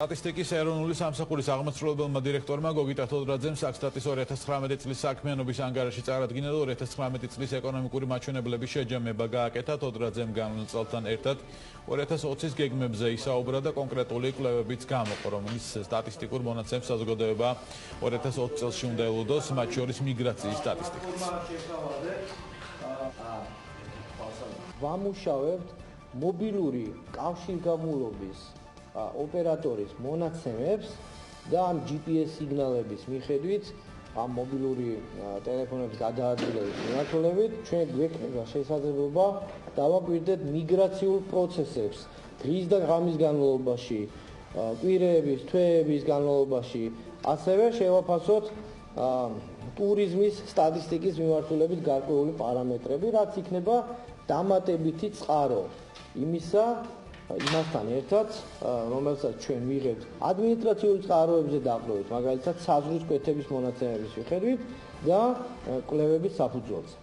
სტატისტიკის ეროვნული სამსახურის აღმასრულებელმა დირექტორმა გოგიტა თოდრაძემ საქსტატის 2019 წლის საქმიანობის ანგარიში წარადგინა და 2019 წლის ეკონომიკური მაჩვენებლების შეჯამება გააკეთა. თოდრაძემ განვლილ წელთან ერთად 2020-ის გეგმებზე ისაუბრა და კონკრეტული კვლევებიც გამოყო, რომლის სტატისტიკურ მონაცემს საზოგადოება 2020 წელს უნდა ელოდოს, მათ შორის მიგრაციის სტატისტიკაც. ვამუშავებთ მობილური კავშირგამულობის ოპერატორის მონაცემებს და ამ GPS სიგნალების მიხედვით ამ მობილური ტელეფონების გადაადგილების მიმართულებით ჩვენ გვექნება შესაძლებლობა დავაკვირდეთ მიგრაციულ პროცესებს დღის და ღამის განმავლობაში, კვირეების, თვეების განმავლობაში, ასევე შევაფასოთ ტურიზმის სტატისტიკის მიმართულებით გარკვეული პარამეტრები, რაც იქნება დამატებითი წყარო იმასთან ერთად, რომელსაც ჩვენ ვიღებთ ადმინისტრაციული წყაროებზე დაყრდნობით, მაგალითად საზღვრის კვეთების მონაცემების მიხედვით და კვლევების საფუძველზე.